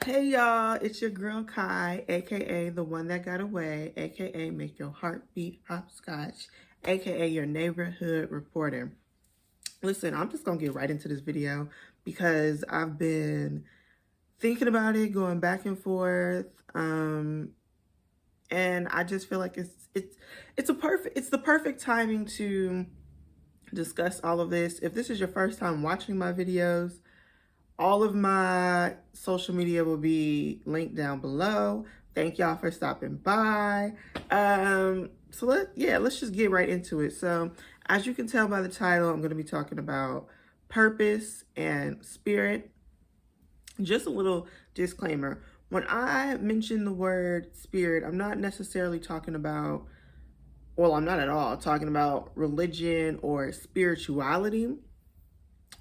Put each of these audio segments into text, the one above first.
Hey y'all, it's your girl Kai, aka the one that got away, aka make your heart beat hopscotch, aka your neighborhood reporter. Listen, I'm just gonna get right into this video because I've been thinking about it, going back and forth, and I just feel like it's the perfect timing to discuss all of this. If this is your first time watching my videos, all of my social media will be linked down below. Thank y'all for stopping by. Let's just get right into it. So as you can tell by the title, I'm going to be talking about purpose and spirit. Just a little disclaimer. When I mention the word spirit, I'm not necessarily talking about, well, I'm not at all talking about religion or spirituality.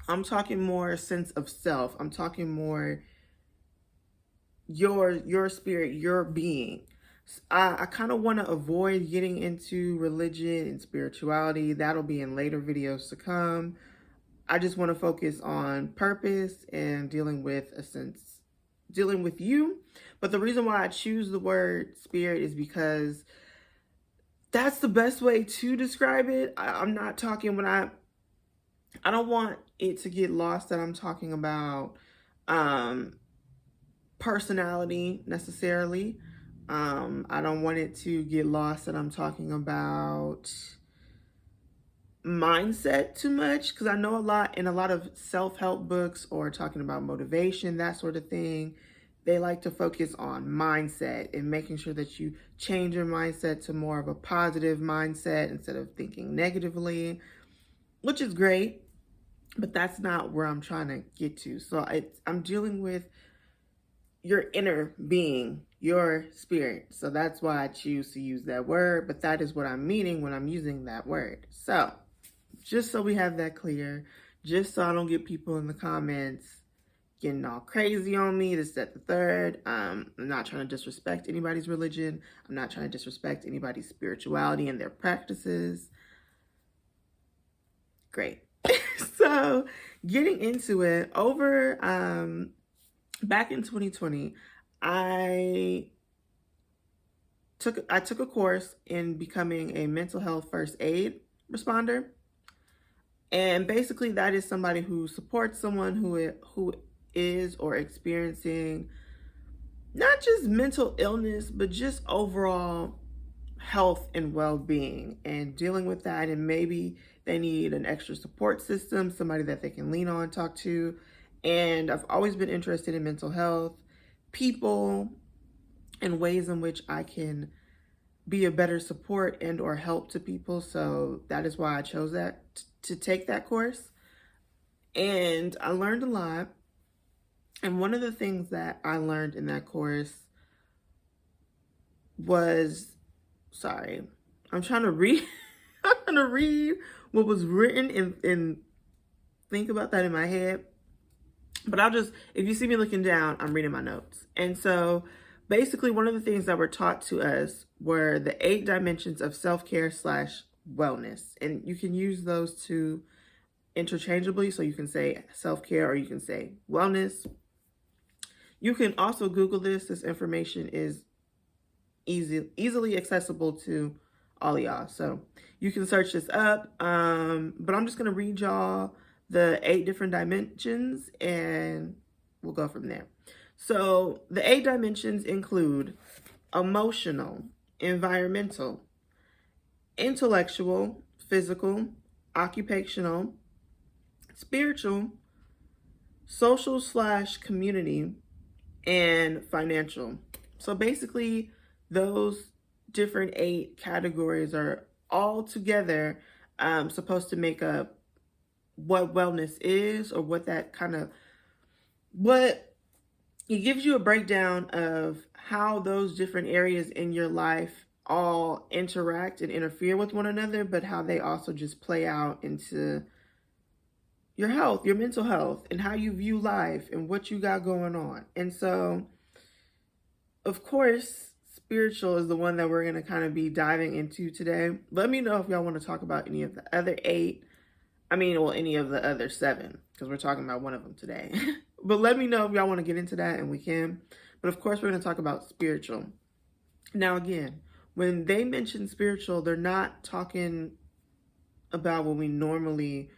I'm talking more sense of self. I'm talking more your spirit, your being. I kind of want to avoid getting into religion and spirituality. That'll be in later videos to come. I just want to focus on purpose and dealing with you. But the reason why I choose the word spirit is because that's the best way to describe it. I'm not talking I don't want it to get lost that I'm talking about personality necessarily. I don't want it to get lost that I'm talking about mindset too much, because I know a lot of self-help books or talking about motivation, that sort of thing, they like to focus on mindset and making sure that you change your mindset to more of a positive mindset instead of thinking negatively, which is great. But that's not where I'm trying to get to. So I'm dealing with your inner being, your spirit. So that's why I choose to use that word. But that is what I'm meaning when I'm using that word. So just so we have that clear, just so I don't get people in the comments getting all crazy on me, this, that, the third. I'm not trying to disrespect anybody's religion. I'm not trying to disrespect anybody's spirituality and their practices. Great. So getting into it, back in 2020, I took a course in becoming a mental health first aid responder. And basically that is somebody who supports someone who is or experiencing not just mental illness, but just overall health and well-being, and dealing with that, and maybe they need an extra support system, somebody that they can lean on, talk to. And I've always been interested in mental health, people, and ways in which I can be a better support and or help to people. So that is why I chose to take that course. And I learned a lot. And one of the things that I learned in that course was, sorry, I'm trying to read I'm trying to read what was written and think about that in my head. But if you see me looking down, I'm reading my notes. And so basically one of the things that were taught to us were the 8 dimensions of self-care / wellness. And you can use those two interchangeably. So you can say self-care or you can say wellness. You can also Google this. This information is easily accessible to all of y'all. So you can search this up. But I'm just going to read y'all the 8 different dimensions and we'll go from there. So the 8 dimensions include emotional, environmental, intellectual, physical, occupational, spiritual, social / community, and financial. So basically those different 8 categories are all together supposed to make up what wellness is, or what it gives you a breakdown of how those different areas in your life all interact and interfere with one another, but how they also just play out into your health, your mental health, and how you view life and what you got going on. And so, of course, spiritual is the one that we're going to kind of be diving into today. Let me know if y'all want to talk about any of the other 8. Any of the other 7, because we're talking about one of them today. but let me know if y'all want to get into that, and we can. But of course, we're going to talk about spiritual. Now, again, when they mention spiritual, they're not talking about what we normally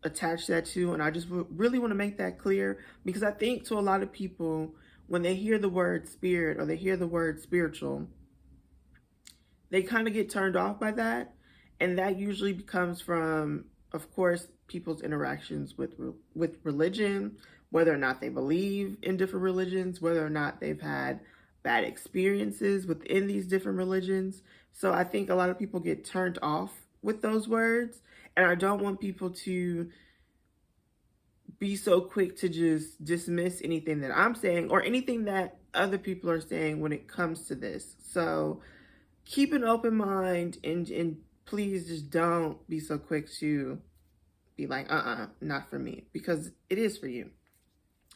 attach that to. And I just really want to make that clear, because I think to a lot of people, when they hear the word spirit or they hear the word spiritual, they kind of get turned off by that. And that usually comes from, of course, people's interactions with religion, whether or not they believe in different religions, whether or not they've had bad experiences within these different religions. So I think a lot of people get turned off with those words. And I don't want people to be so quick to just dismiss anything that I'm saying or anything that other people are saying when it comes to this. So keep an open mind, and please just don't be so quick to be like, not for me, because it is for you.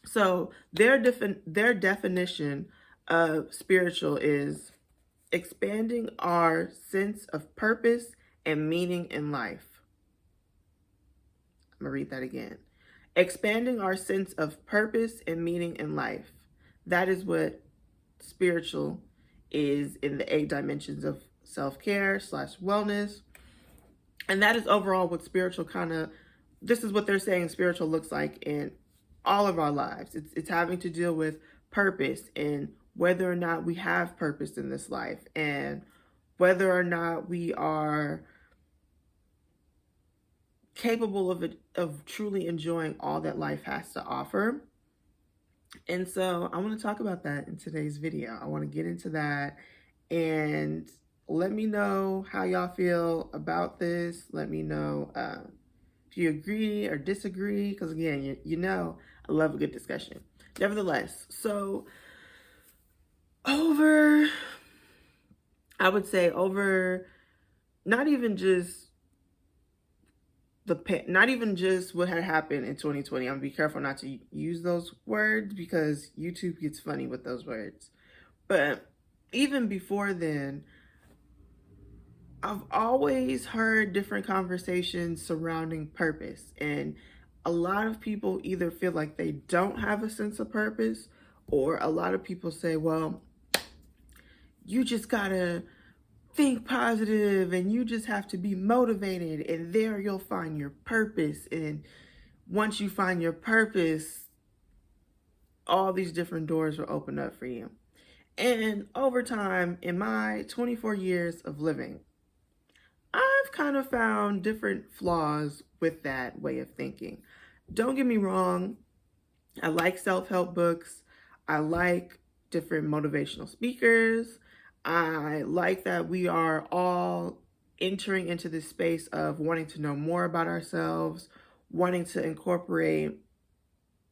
So their definition of spiritual is expanding our sense of purpose and meaning in life. I'm gonna read that again. Expanding our sense of purpose and meaning in life. That is what spiritual is in the 8 dimensions of self-care / wellness. And that is overall what spiritual this is what they're saying spiritual looks like in all of our lives. It's having to deal with purpose and whether or not we have purpose in this life, and whether or not we are capable of truly enjoying all that life has to offer. And so I want to talk about that in today's video. I want to get into that, and let me know how y'all feel about this. Let me know if you agree or disagree, because again, you know, I love a good discussion. Nevertheless, so over not even just what had happened in 2020. I'm gonna be careful not to use those words because YouTube gets funny with those words. But even before then, I've always heard different conversations surrounding purpose. And a lot of people either feel like they don't have a sense of purpose, or a lot of people say, well, you just gotta think positive and you just have to be motivated, and there you'll find your purpose. And once you find your purpose, all these different doors will open up for you. And over time, in my 24 years of living, I've kind of found different flaws with that way of thinking. Don't get me wrong, I like self-help books. I like different motivational speakers. I like that we are all entering into this space of wanting to know more about ourselves, wanting to incorporate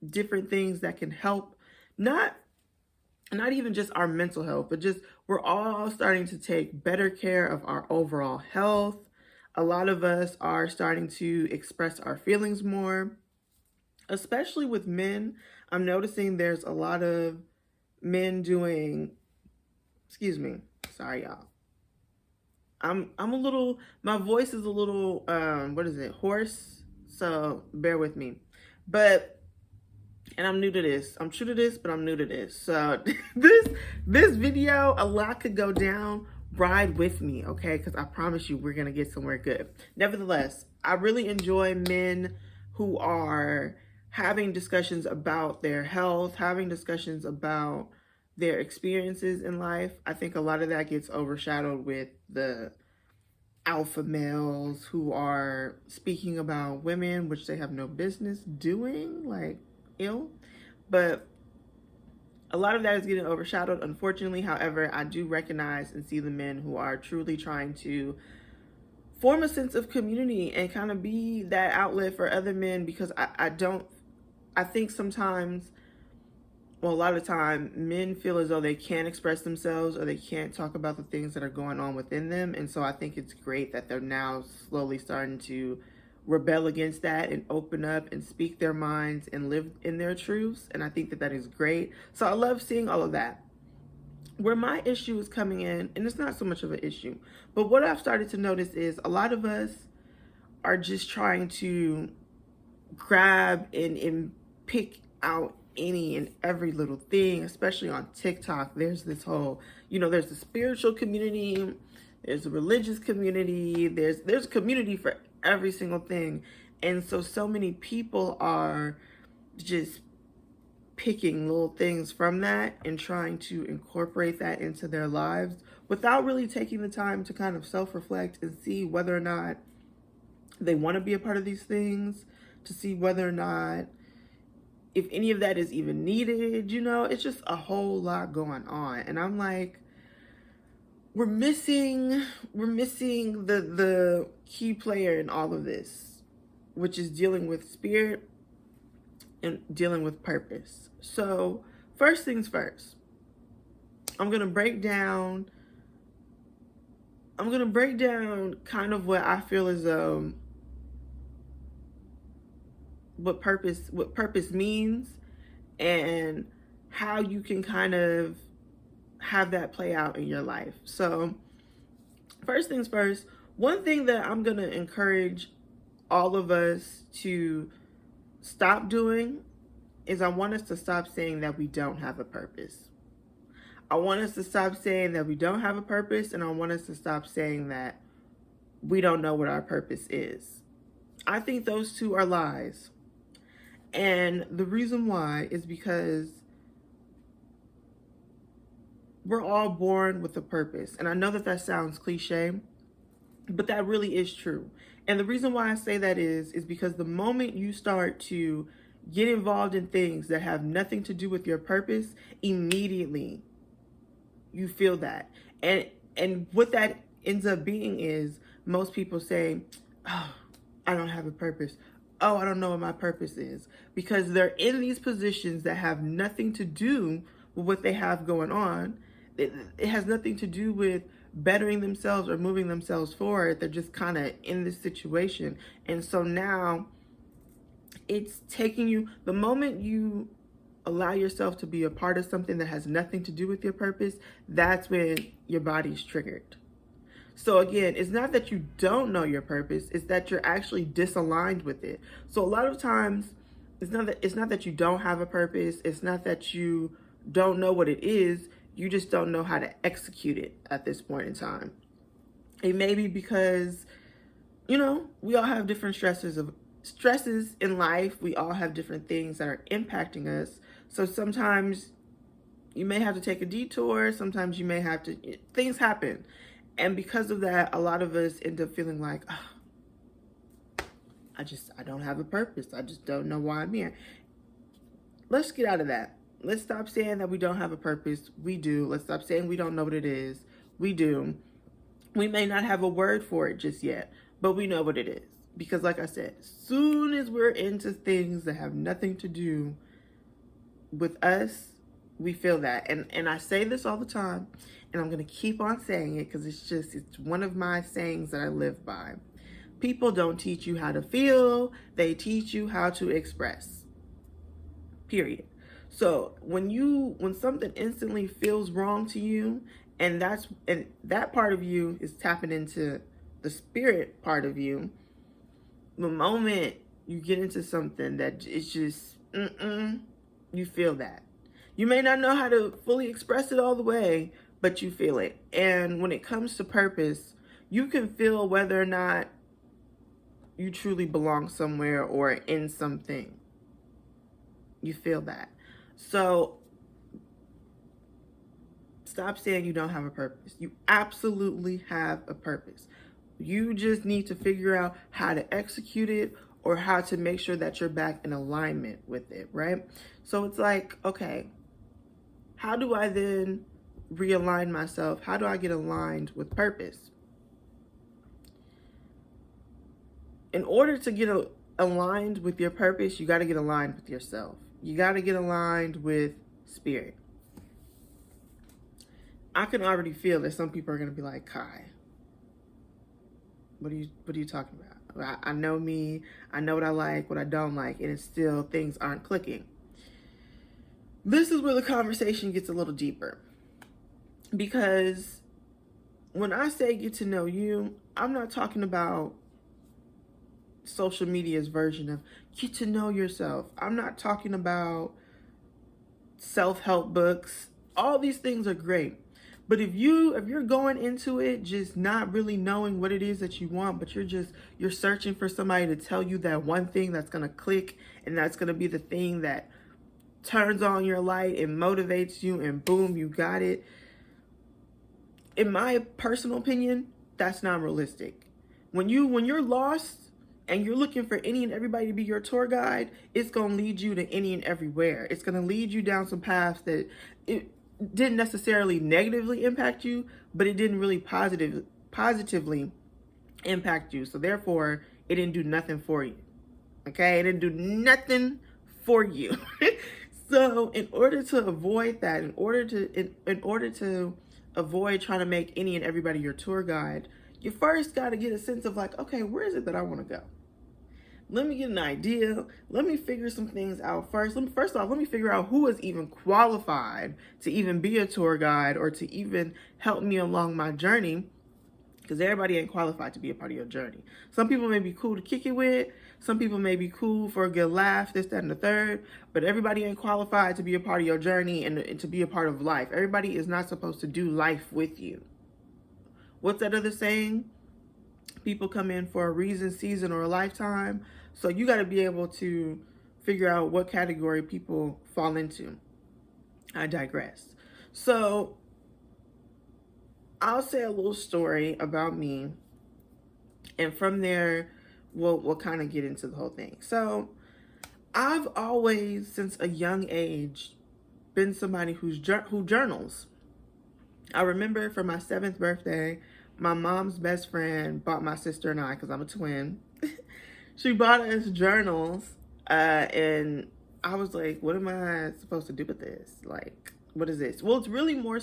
different things that can help, not even just our mental health, but just we're all starting to take better care of our overall health. A lot of us are starting to express our feelings more, especially with men. I'm noticing there's a lot of men doing, excuse me, sorry y'all. I'm a little, my voice is a little, hoarse, so bear with me. But, and I'm new to this. I'm true to this, but I'm new to this. So this video, a lot could go down. Ride with me, okay? Because I promise you, we're going to get somewhere good. Nevertheless, I really enjoy men who are having discussions about their health, having discussions about their experiences in life. I think a lot of that gets overshadowed with the alpha males who are speaking about women, which they have no business doing, like, ill. But a lot of that is getting overshadowed, unfortunately. However, I do recognize and see the men who are truly trying to form a sense of community and kind of be that outlet for other men, because I think sometimes, well, a lot of the time, men feel as though they can't express themselves or they can't talk about the things that are going on within them. And so I think it's great that they're now slowly starting to rebel against that and open up and speak their minds and live in their truths. And I think that that is great. So I love seeing all of that. Where my issue is coming in, and it's not so much of an issue, but what I've started to notice is a lot of us are just trying to grab and pick out any and every little thing, especially on TikTok. There's this whole, there's the spiritual community, there's a religious community, there's a community for every single thing. And so many people are just picking little things from that and trying to incorporate that into their lives without really taking the time to kind of self-reflect and see whether or not they want to be a part of these things, to see whether or not if any of that is even needed. It's just a whole lot going on. And I'm like, we're missing the key player in all of this, which is dealing with spirit and dealing with purpose. So first things first, I'm going to break down kind of what I feel is what purpose means and how you can kind of have that play out in your life. So first things first, one thing that I'm going to encourage all of us to stop doing is I want us to stop saying that we don't have a purpose. I want us to stop saying that we don't have a purpose, and I want us to stop saying that we don't know what our purpose is. I think those two are lies. And the reason why is because we're all born with a purpose. And I know that sounds cliche, but that really is true. And the reason why I say that is because the moment you start to get involved in things that have nothing to do with your purpose, immediately you feel that. And what that ends up being is most people say, oh, I don't have a purpose. Oh, I don't know what my purpose is. Because they're in these positions that have nothing to do with what they have going on. It has nothing to do with bettering themselves or moving themselves forward. They're just kind of in this situation. And so now it's taking you, the moment you allow yourself to be a part of something that has nothing to do with your purpose, that's when your body's triggered. So again, it's not that you don't know your purpose, it's that you're actually disaligned with it. So a lot of times, it's not that you don't have a purpose, it's not that you don't know what it is, you just don't know how to execute it at this point in time. It may be because, we all have different stresses in life. We all have different things that are impacting us. So sometimes you may have to take a detour. Sometimes you may have to, things happen. And because of that, a lot of us end up feeling like, oh, I don't have a purpose. I just don't know why I'm here. Let's get out of that. Let's stop saying that we don't have a purpose. We do. Let's stop saying we don't know what it is. We do. We may not have a word for it just yet, but we know what it is. Because like I said, as soon as we're into things that have nothing to do with us, we feel that. And I say this all the time, and I'm going to keep on saying it because it's one of my sayings that I live by. People don't teach you how to feel. They teach you how to express. Period. So when something instantly feels wrong to you, and that part of you is tapping into the spirit part of you, the moment you get into something that is just, you feel that. You may not know how to fully express it all the way, but you feel it. And when it comes to purpose, you can feel whether or not you truly belong somewhere or in something. You feel that. So stop saying you don't have a purpose. You absolutely have a purpose. You just need to figure out how to execute it or how to make sure that you're back in alignment with it, right? So it's like, okay, how do I then realign myself? How do I get aligned with purpose? In order to get aligned with your purpose, you got to get aligned with yourself. You got to get aligned with spirit. I can already feel that some people are going to be like, Kai, what are you talking about? I know me, I know what I like, what I don't like, and it's still things aren't clicking. This is where the conversation gets a little deeper. Because when I say get to know you, I'm not talking about social media's version of get to know yourself. I'm not talking about self-help books. All these things are great. But if you're going into it just not really knowing what it is that you want, but you're searching for somebody to tell you that one thing that's going to click, and that's going to be the thing that turns on your light and motivates you, and boom, you got it. In my personal opinion, that's not realistic. When you're lost and you're looking for any and everybody to be your tour guide, it's going to lead you to any and everywhere. It's going to lead you down some paths that it didn't necessarily negatively impact you, but it didn't really positively impact you. So therefore, it didn't do nothing for you. Okay? It didn't do nothing for you. So in order to avoid that, in order to avoid trying to make any and everybody your tour guide, you first got to get a sense of like, okay, where is it that I want to go? Let me get an idea. Let me figure some things out first. First off, let me figure out who is even qualified to even be a tour guide or to even help me along my journey, because everybody ain't qualified to be a part of your journey. Some people may be cool to kick it with. Some people may be cool for a good laugh, this, that, and the third, but everybody ain't qualified to be a part of your journey and to be a part of life. Everybody is not supposed to do life with you. What's that other saying? People come in for a reason, season, or a lifetime. So you got to be able to figure out what category people fall into. I digress. So I'll say a little story about me, and from there, we'll kind of get into the whole thing. So I've always, since a young age, been somebody who journals. I remember for my 7th birthday, my mom's best friend bought my sister and I, because I'm a twin, she bought us journals, and I was like, what am I supposed to do with this? Like, what is this? Well, it was really more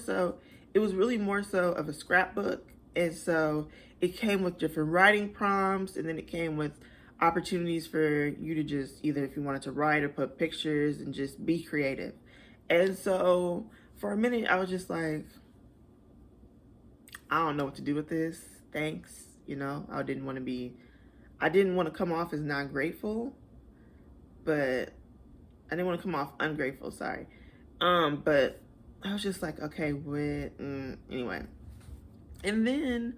so of a scrapbook, and so it came with different writing prompts, and then it came with opportunities for you to just either, if you wanted to write or put pictures and just be creative. And so for a minute, I was just like, I don't know what to do with this. Thanks. I didn't want to come off as not grateful, but I didn't want to come off ungrateful. Sorry. But I was just like, okay, anyway. And then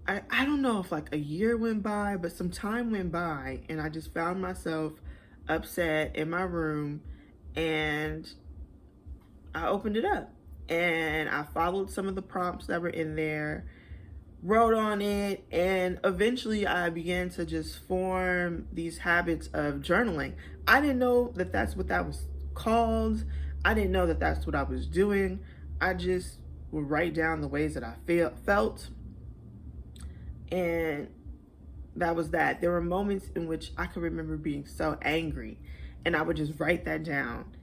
I don't know if like a year went by, but some time went by, and I just found myself upset in my room, and I opened it up and I followed some of the prompts that were in there, wrote on it, and eventually I began to just form these habits of journaling. I didn't know that that's what that was called. I didn't know that that's what I was doing. I just would write down the ways that I felt, and that was that. There were moments in which I could remember being so angry, and I would just write that down.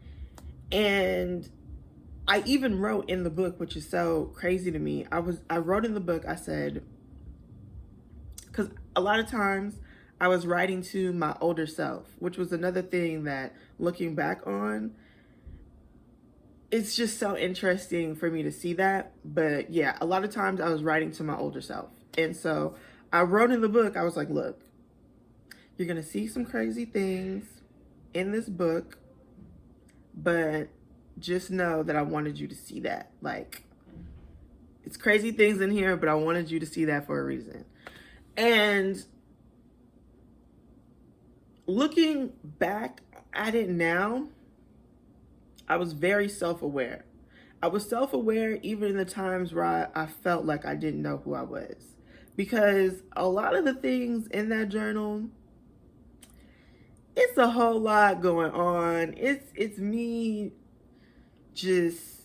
And I even wrote in the book, which is so crazy to me. I wrote in the book, I said, because a lot of times I was writing to my older self, which was another thing that, looking back on, it's just so interesting for me to see that. But yeah, a lot of times I was writing to my older self. And so I wrote in the book, I was like, look, you're going to see some crazy things in this book, but just know that I wanted you to see that. Like, it's crazy things in here, but I wanted you to see that for a reason. And looking back at it now, I was very self-aware. I was self-aware even in the times where I felt like I didn't know who I was. Because a lot of the things in that journal, it's a whole lot going on. It's me just,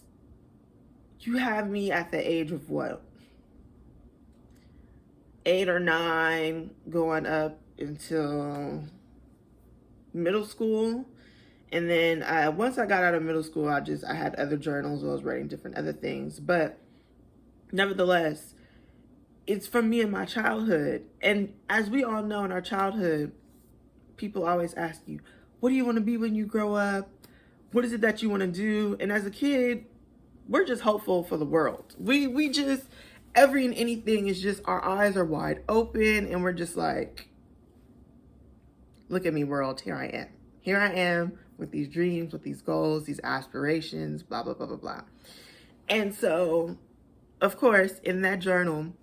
you have me at the age of what? 8 or 9, going up until middle school. And then once I got out of middle school, I had other journals. I was writing different other things. But nevertheless, it's from me in my childhood. And as we all know, in our childhood, people always ask you, what do you want to be when you grow up? What is it that you want to do? And as a kid, we're just hopeful for the world. We just, every and anything is just, our eyes are wide open, and we're just like, look at me, world, here I am. here I am with these dreams, with these goals, these aspirations, blah, blah, blah, blah, blah. And so, of course, in that journal,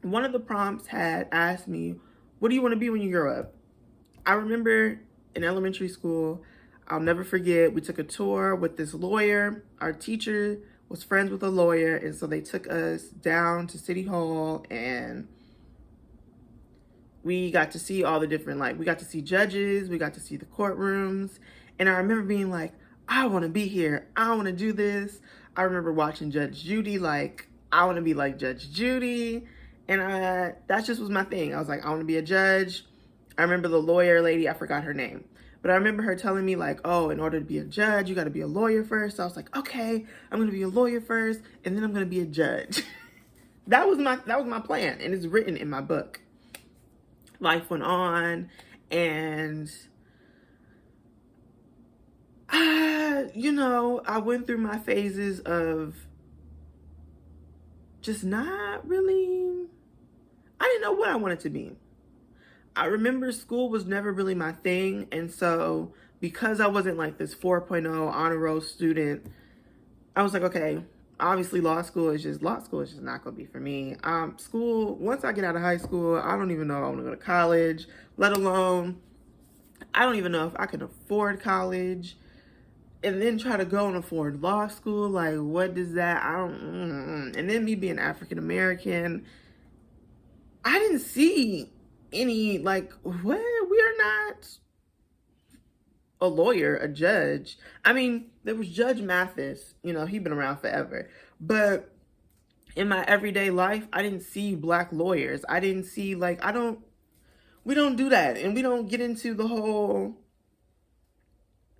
one of the prompts had asked me, what do you want to be when you grow up? I remember in elementary school, I'll never forget, we took a tour with this lawyer. Our teacher was friends with a lawyer, and so they took us down to City Hall, and we got to see all the different, like, we got to see judges, we got to see the courtrooms, and I remember being like, I want to be here, I want to do this. I remember watching Judge Judy, like, I want to be like Judge Judy, and that just was my thing. I was like, I want to be a judge. I remember the lawyer lady, I forgot her name, but I remember her telling me like, oh, in order to be a judge, you got to be a lawyer first. So I was like, okay, I'm going to be a lawyer first, and then I'm going to be a judge. that was my plan, and it's written in my book. Life went on, and I went through my phases of just not really, I didn't know what I wanted to be. I remember school was never really my thing, and so because I wasn't like this 4.0 honor roll student, I was like, okay, obviously law school is just not gonna be for me. School, once I get out of high school, I don't even know if I want to go to college, let alone, I don't even know if I can afford college, and then try to go and afford law school. Like, what does that, and then me being African American, I didn't see any, like, what, we're not a lawyer, a judge. I mean, there was Judge Mathis, he'd been around forever. But in my everyday life, I didn't see Black lawyers. I didn't see, like, we don't do that. And we don't get into the whole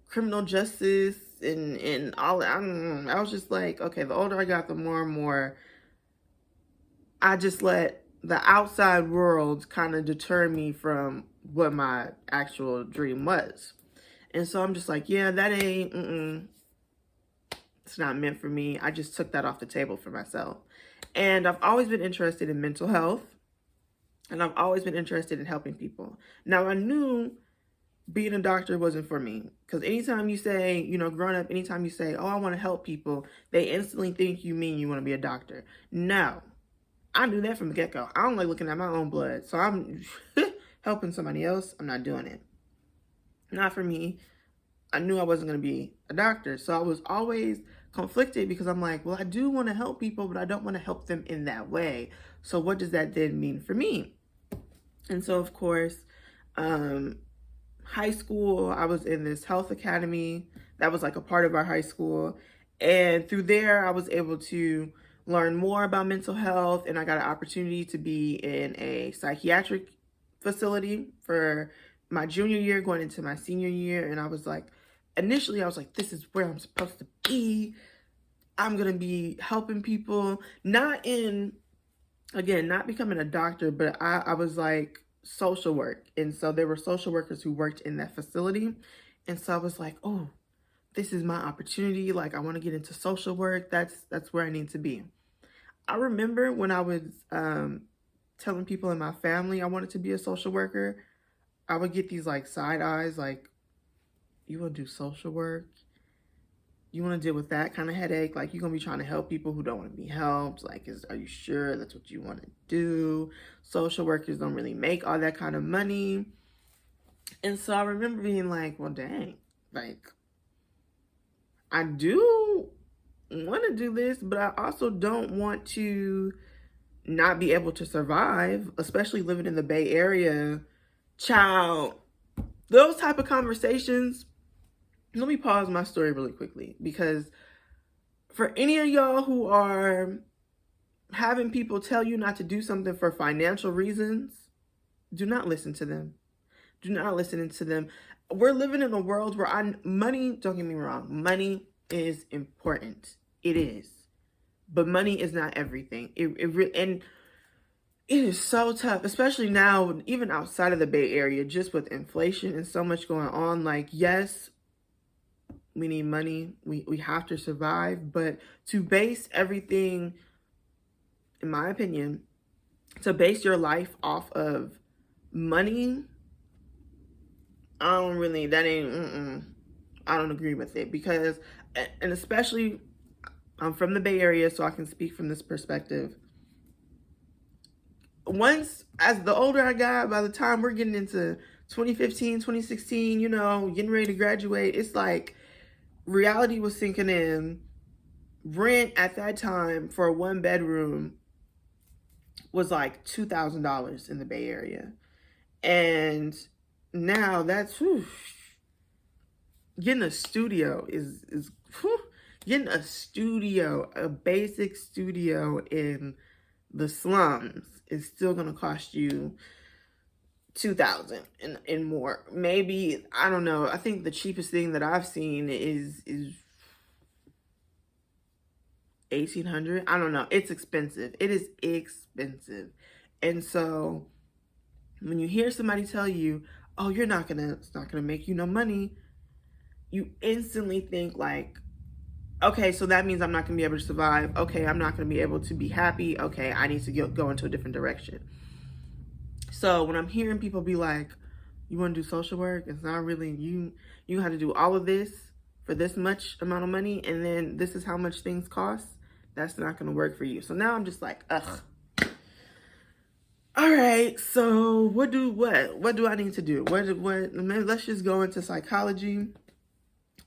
criminal justice and all that. I was just like, okay, the older I got, the more and more I just let the outside world kind of deter me from what my actual dream was. And so I'm just like, yeah, that ain't, it's not meant for me. I just took that off the table for myself. And I've always been interested in mental health, and I've always been interested in helping people. Now, I knew being a doctor wasn't for me, because anytime you say, growing up, anytime you say, oh, I want to help people, they instantly think you mean you want to be a doctor. No, I knew that from the get-go. I don't like looking at my own blood, so I'm helping somebody else. I'm not doing it. Not for me. I knew I wasn't going to be a doctor, so I was always conflicted, because I'm like, well, I do want to help people, but I don't want to help them in that way. So what does that then mean for me? And so, of course, high school, I was in this health academy that was like a part of our high school. And through there, I was able to learn more about mental health, and I got an opportunity to be in a psychiatric facility for my junior year going into my senior year. And I was like, initially I was like, this is where I'm supposed to be. I'm going to be helping people, not becoming a doctor, but I was like social work. And so there were social workers who worked in that facility. And so I was like, oh, this is my opportunity. Like, I want to get into social work. That's where I need to be. I remember when I was telling people in my family I wanted to be a social worker, I would get these like side eyes, like, you want to do social work? You want to deal with that kind of headache? Like, you're going to be trying to help people who don't want to be helped? Like, are you sure that's what you want to do? Social workers don't really make all that kind of money. And so I remember being like, well, dang, like, I do want to do this, but I also don't want to not be able to survive, especially living in the Bay Area. Child, those type of conversations. Let me pause my story really quickly, because for any of y'all who are having people tell you not to do something for financial reasons, do not listen to them. Do not listen to them. We're living in a world where money, don't get me wrong, money is important. It is. But money is not everything. And it is so tough, especially now, even outside of the Bay Area, just with inflation and so much going on. Like, yes, we need money. We have to survive. But to base everything, in my opinion, to base your life off of money, I don't really, that ain't, I don't agree with it because, and especially, I'm from the Bay Area, so I can speak from this perspective. Once, as the older I got, by the time we're getting into 2015, 2016, you know, getting ready to graduate, it's like reality was sinking in. Rent at that time for a 1 bedroom was like $2,000 in the Bay Area. And now that's, whew, getting a studio is whew, getting a studio, a basic studio in the slums is still gonna cost you 2,000 and more. Maybe, I don't know. I think the cheapest thing that I've seen is 1,800. I don't know. It's expensive. It is expensive. And so when you hear somebody tell you, "Oh, it's not gonna make you no money," you instantly think like, okay, so that means I'm not gonna be able to survive. Okay, I'm not gonna be able to be happy. Okay, I need to go into a different direction. So when I'm hearing people be like, "You want to do social work? It's not really you. You have to do all of this for this much amount of money, and then this is how much things cost." That's not gonna work for you. So now I'm just like, ugh. All right, so what do I need to do? Let's just go into psychology,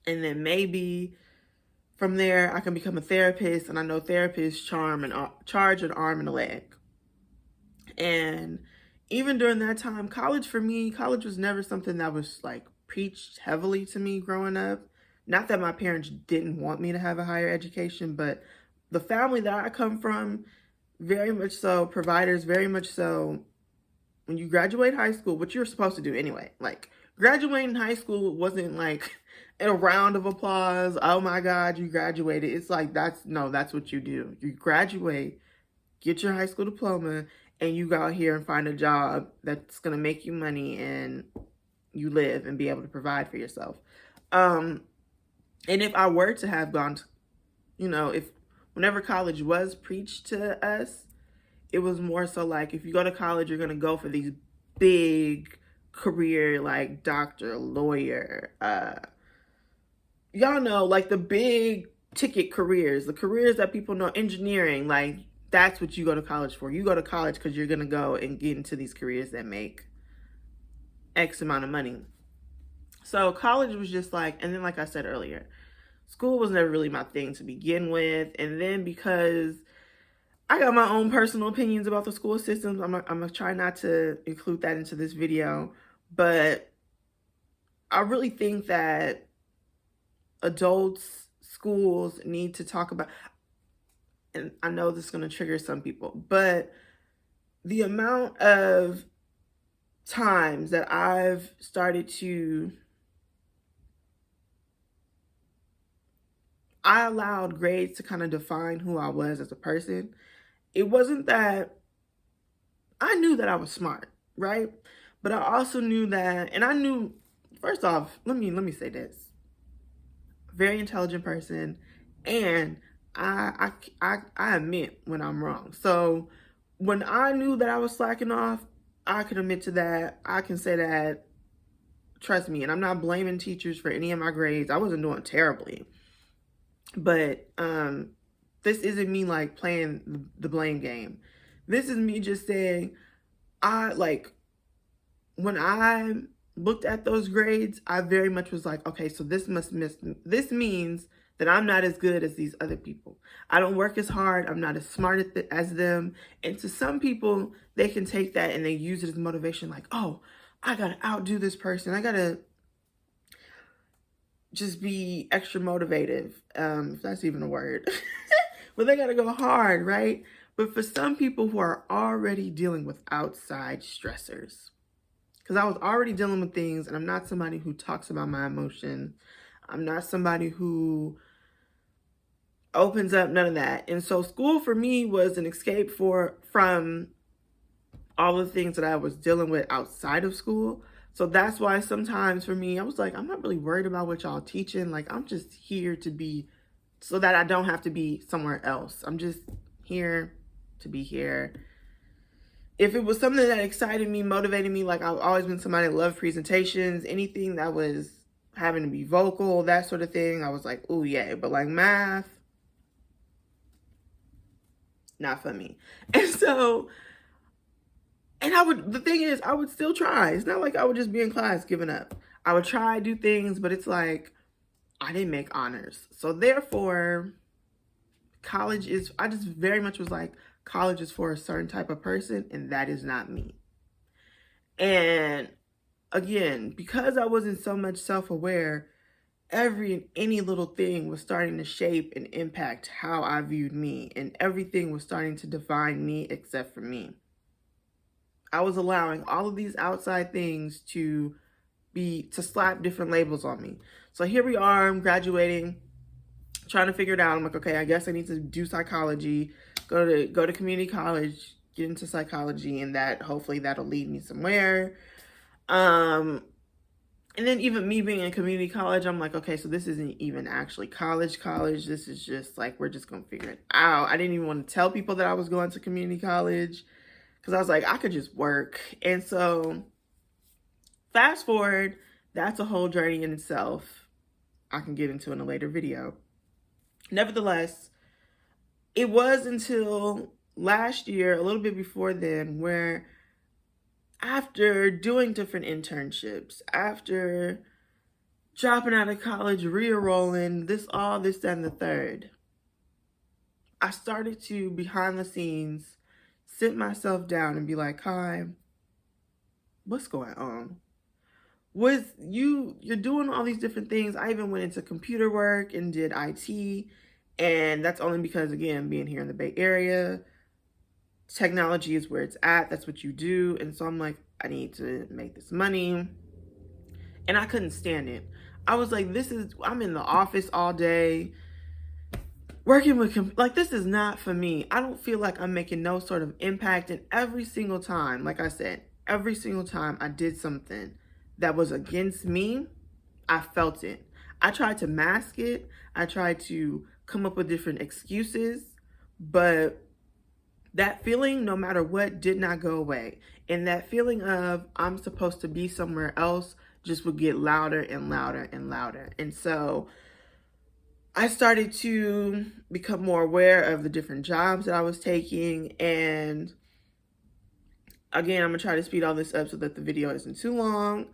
and then maybe from there I can become a therapist. And I know therapists charge an arm and a leg. And even during that time, college was never something that was like preached heavily to me growing up. Not that my parents didn't want me to have a higher education, but the family that I come from, very much so, providers, very much so. When you graduate high school, what you're supposed to do anyway, like graduating high school wasn't like a round of applause. Oh my God, you graduated. It's like, that's what you do. You graduate, get your high school diploma, and you go out here and find a job that's going to make you money and you live and be able to provide for yourself. And if I were to have gone to, if whenever college was preached to us, it was more so like, if you go to college, you're going to go for these big career, like doctor, lawyer, y'all know, like the big ticket careers, the careers that people know, engineering, like that's what you go to college for. You go to college because you're going to go and get into these careers that make X amount of money. So college was just like, and then like I said earlier, school was never really my thing to begin with. And then because I got my own personal opinions about the school systems, I'm gonna try not to include that into this video, but I really think that adults, schools need to talk about, and I know this is going to trigger some people, but the amount of times that I've started to, I allowed grades to kind of define who I was as a person. It wasn't that, I knew that I was smart, right? But I also knew that, and I knew, first off, let me say this. Very intelligent person, and I admit when I'm wrong. So when I knew that I was slacking off, I can admit to that. I can say that, trust me, and I'm not blaming teachers for any of my grades. I wasn't doing terribly. But this isn't me like playing the blame game. This is me just saying, when I looked at those grades, I very much was like, okay, so this means that I'm not as good as these other people. I don't work as hard. I'm not as smart as them. And to some people, they can take that and they use it as motivation, like, oh, I gotta outdo this person. I gotta just be extra motivative, if that's even a word. But they gotta go hard, right? But for some people who are already dealing with outside stressors, because I was already dealing with things, and I'm not somebody who talks about my emotions. I'm not somebody who opens up, none of that. And so school for me was an escape from all the things that I was dealing with outside of school. So that's why sometimes for me, I was like, I'm not really worried about what y'all teaching. Like, I'm just here to be, so that I don't have to be somewhere else. I'm just here to be here. if it was something that excited me, motivated me, like I've always been somebody that loved presentations, anything that was having to be vocal, that sort of thing, I was like, ooh, yay. But like math, not for me. And so, and the thing is, I would still try. It's not like I would just be in class giving up. I would try, do things, but it's like, I didn't make honors. So therefore, college is, I just very much was like, college is for a certain type of person, and that is not me. And again, because I wasn't so much self-aware, any little thing was starting to shape and impact how I viewed me, and everything was starting to define me except for me. I was allowing all of these outside things to slap different labels on me. So here we are, I'm graduating, trying to figure it out. I'm like, okay, I guess I need to do psychology, go to community college, get into psychology, and hopefully that'll lead me somewhere. And then even me being in community college, I'm like, okay, so this isn't even actually college. This is just like, we're just going to figure it out. I didn't even want to tell people that I was going to community college because I was like, I could just work. And so fast forward, that's a whole journey in itself. I can get into in a later video. Nevertheless, it was until last year, a little bit before then, where after doing different internships, after dropping out of college, re-enrolling, this, that, and the third, I started to, behind the scenes, sit myself down and be like, Kai, what's going on? You're doing all these different things. I even went into computer work and did IT, and that's only because, again, being here in the Bay Area, technology is where it's at. That's what you do. And so I'm like, I need to make this money. And I couldn't stand it. I was like, I'm in the office all day working with, like, this is not for me. I don't feel like I'm making no sort of impact. And every single time, like I said, every single time I did something that was against me, I felt it. I tried to mask it. I tried to come up with different excuses, but that feeling, no matter what, did not go away. And that feeling of I'm supposed to be somewhere else just would get louder and louder and louder. And so I started to become more aware of the different jobs that I was taking. And again, I'm gonna try to speed all this up so that the video isn't too long.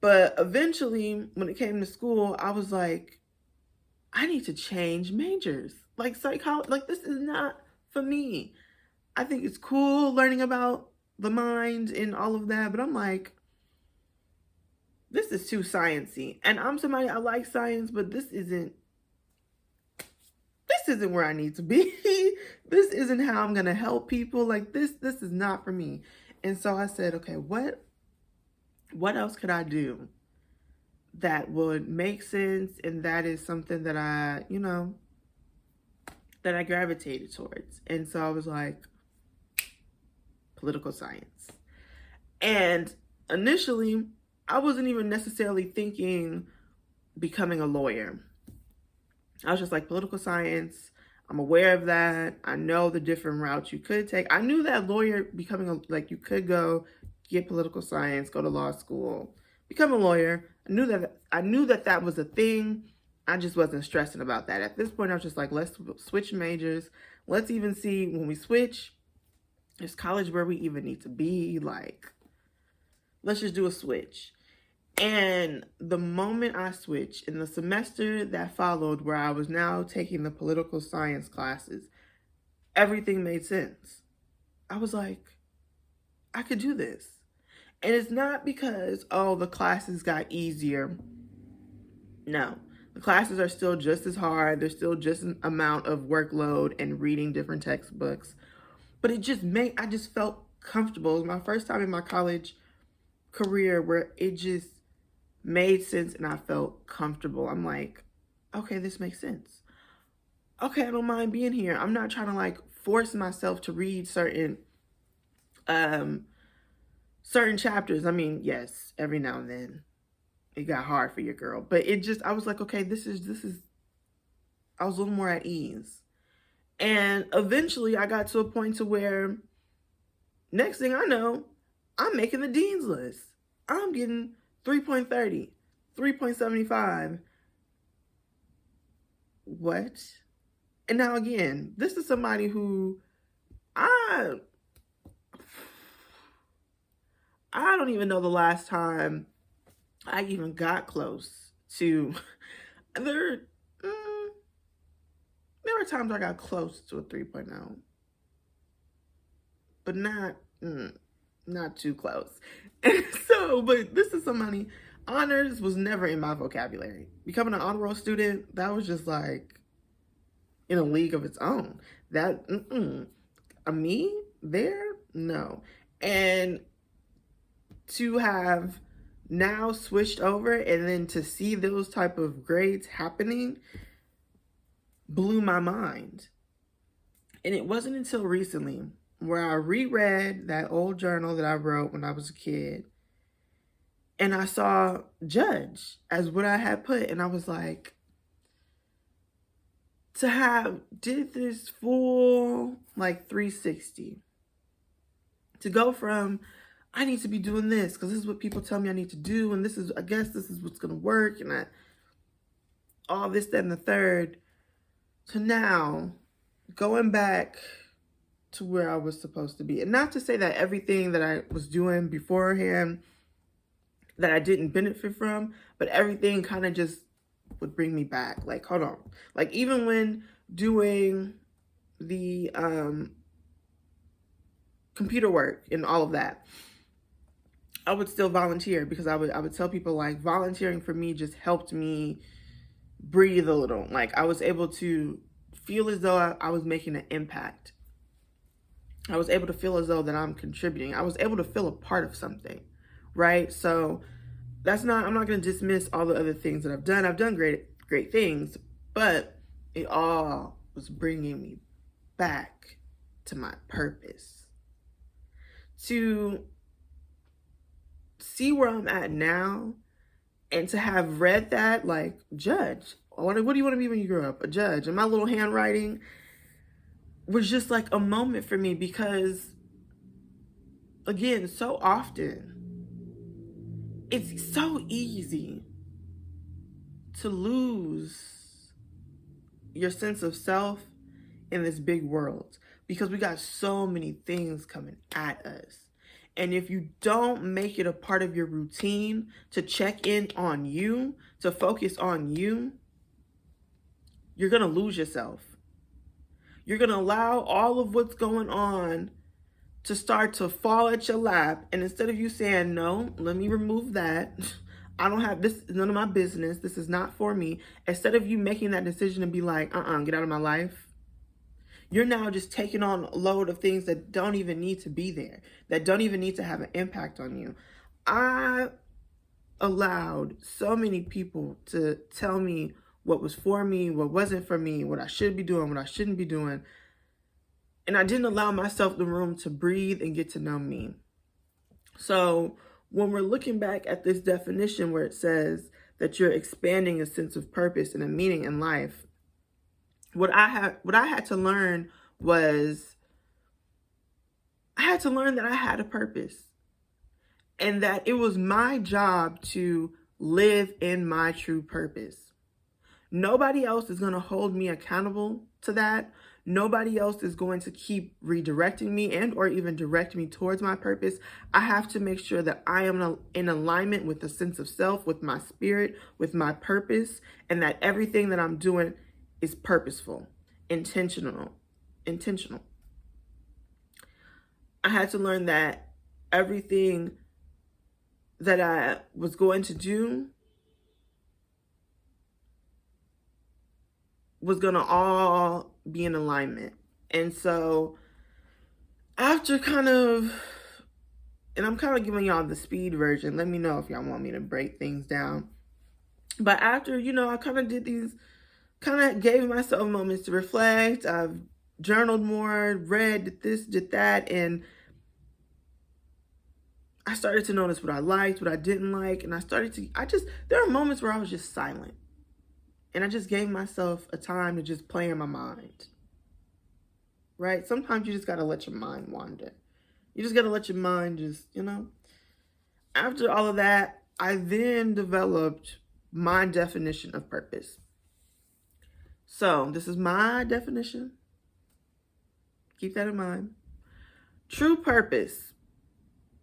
But eventually, when it came to school, I was like, I need to change majors. Like psychology, like this is not for me. I think it's cool learning about the mind and all of that, but I'm like, this is too sciencey. And I'm somebody, I like science, but this isn't where I need to be. This isn't how I'm gonna help people. Like this is not for me. And so I said, okay, what else could I do that would make sense? And that is something that I gravitated towards. And so I was like, political science. And initially, I wasn't even necessarily thinking becoming a lawyer. I was just like, political science, I'm aware of that. I know the different routes you could take. I knew that lawyer you could go get political science, go to law school, become a lawyer. I knew that was a thing. I just wasn't stressing about that. At this point, I was just like, let's switch majors. Let's even see when we switch, is college where we even need to be? Like, let's just do a switch. And the moment I switched, in the semester that followed, where I was now taking the political science classes, everything made sense. I was like, I could do this. And it's not because, oh, the classes got easier. No, the classes are still just as hard. There's still just an amount of workload and reading different textbooks. But I just felt comfortable. It was my first time in my college career where it just made sense and I felt comfortable. I'm like, okay, this makes sense. Okay, I don't mind being here. I'm not trying to like force myself to read certain chapters. I mean, yes, every now and then it got hard for your girl, but I was like, okay, this is I was a little more at ease. And eventually I got to a point to where Next thing I know, I'm making the dean's list. I'm getting 3.30, 3.75. What? And now again, this is somebody who I don't even know the last time I even got close to there. There were times I got close to a 3.0, but not too close. And so, but this is somebody, honors was never in my vocabulary. Becoming an honor roll student, that was just like in a league of its own. That, me there? No. And to have now switched over and then to see those type of grades happening blew my mind. And it wasn't until recently where I reread that old journal that I wrote when I was a kid, and I saw judge as what I had put, and I was like, to have did this full like 360, to go from I need to be doing this because this is what people tell me I need to do, and this is, I guess this is what's gonna work, and all this, that, and the third, to now going back to where I was supposed to be. And not to say that everything that I was doing beforehand that I didn't benefit from, but everything kind of just would bring me back. Like, hold on. Like, even when doing the computer work and all of that, I would still volunteer because I would tell people, like, volunteering for me just helped me breathe a little. Like, I was able to feel as though I was making an impact. I was able to feel as though that I'm contributing. I was able to feel a part of something, right? So I'm not going to dismiss all the other things that I've done. I've done great things, but it all was bringing me back to my purpose. To see where I'm at now and to have read that, like, judge. What do you want to be when you grow up? A judge. And my little handwriting was just like a moment for me because, again, so often it's so easy to lose your sense of self in this big world because we got so many things coming at us. And if you don't make it a part of your routine to check in on you, to focus on you, you're going to lose yourself. You're going to allow all of what's going on to start to fall at your lap. And instead of you saying, no, let me remove that. I don't have this, none of my business. This is not for me. Instead of you making that decision and be like, get out of my life. You're now just taking on a load of things that don't even need to be there, that don't even need to have an impact on you. I allowed so many people to tell me what was for me, what wasn't for me, what I should be doing, what I shouldn't be doing. And I didn't allow myself the room to breathe and get to know me. So when we're looking back at this definition where it says that you're expanding a sense of purpose and a meaning in life, what I had to learn was I had to learn that I had a purpose and that it was my job to live in my true purpose. Nobody else is going to hold me accountable to that. Nobody else is going to keep redirecting me and or even direct me towards my purpose. I have to make sure that I am in alignment with the sense of self, with my spirit, with my purpose, and that everything that I'm doing is purposeful, intentional. I had to learn that everything that I was going to do was going to all be in alignment. And so after and I'm kind of giving y'all the speed version. Let me know if y'all want me to break things down. But after, I kind of gave myself moments to reflect. I've journaled more, read, did this, did that. And I started to notice what I liked, what I didn't like. And there are moments where I was just silent. And I just gave myself a time to just play in my mind, right? Sometimes you just got to let your mind wander. You just got to let your mind just, After all of that, I then developed my definition of purpose. So, this is my definition. Keep that in mind. True purpose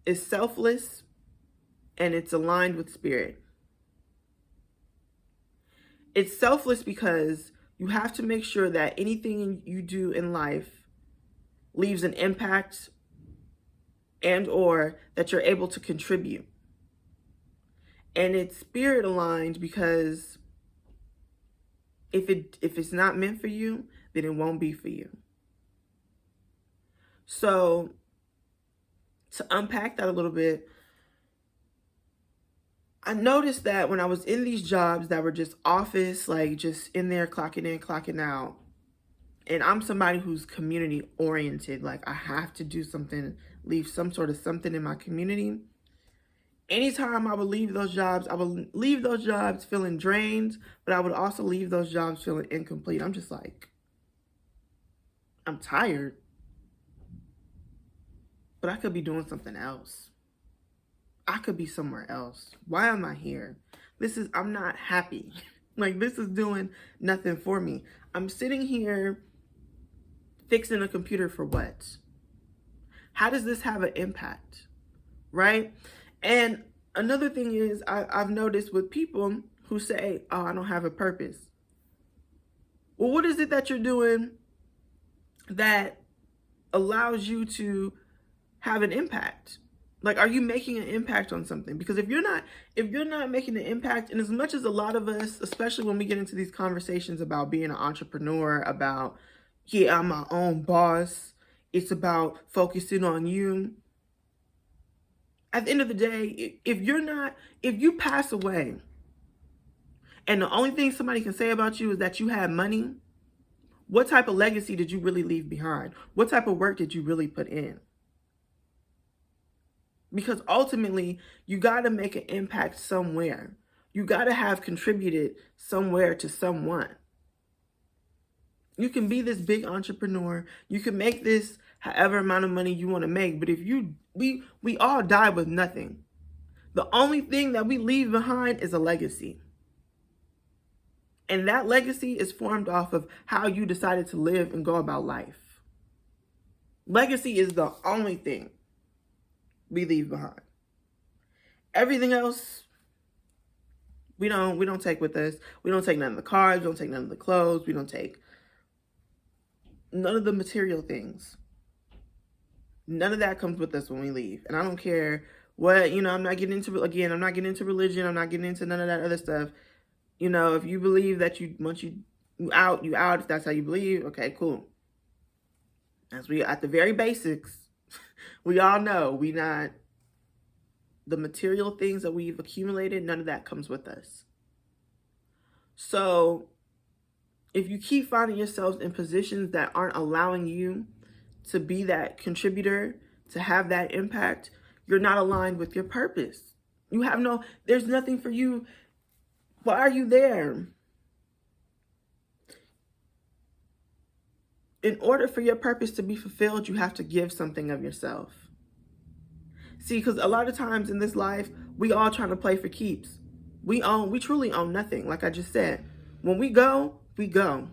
is selfless and it's aligned with spirit. It's selfless because you have to make sure that anything you do in life leaves an impact and or that you're able to contribute. And it's spirit aligned because if it's not meant for you, then it won't be for you. So to unpack that a little bit, I noticed that when I was in these jobs that were just office, like just in there clocking in, clocking out, and I'm somebody who's community oriented, like I have to do something, leave some sort of something in my community. Anytime I would leave those jobs, I would leave those jobs feeling drained, but I would also leave those jobs feeling incomplete. I'm just like, I'm tired, but I could be doing something else. I could be somewhere else. Why am I here? I'm not happy. Like, this is doing nothing for me. I'm sitting here fixing a computer for what? How does this have an impact? Right? And another thing is, I've noticed with people who say, oh, I don't have a purpose. Well, what is it that you're doing that allows you to have an impact? Like, are you making an impact on something? Because if you're not making an impact, and as much as a lot of us, especially when we get into these conversations about being an entrepreneur, about, yeah, I'm my own boss, it's about focusing on you. At the end of the day, if you pass away, and the only thing somebody can say about you is that you had money, what type of legacy did you really leave behind? What type of work did you really put in? Because ultimately, you got to make an impact somewhere. You got to have contributed somewhere to someone. You can be this big entrepreneur. You can make this however amount of money you want to make. But if we all die with nothing. The only thing that we leave behind is a legacy. And that legacy is formed off of how you decided to live and go about life. Legacy is the only thing we leave behind. Everything else, we don't take with us. We don't take none of the cars, we don't take none of the clothes, we don't take none of the material things. None of that comes with us when we leave. And I don't care what, I'm not getting into religion, I'm not getting into none of that other stuff. If you believe that once you out, if that's how you believe, okay, cool. As we at the very basics, we all know the material things that we've accumulated, none of that comes with us. So if you keep finding yourselves in positions that aren't allowing you to be that contributor, to have that impact, you're not aligned with your purpose. There's nothing for you. Why are you there? In order for your purpose to be fulfilled, you have to give something of yourself. See, because a lot of times in this life, we all trying to play for keeps. We truly own nothing, like I just said. When we go, we go.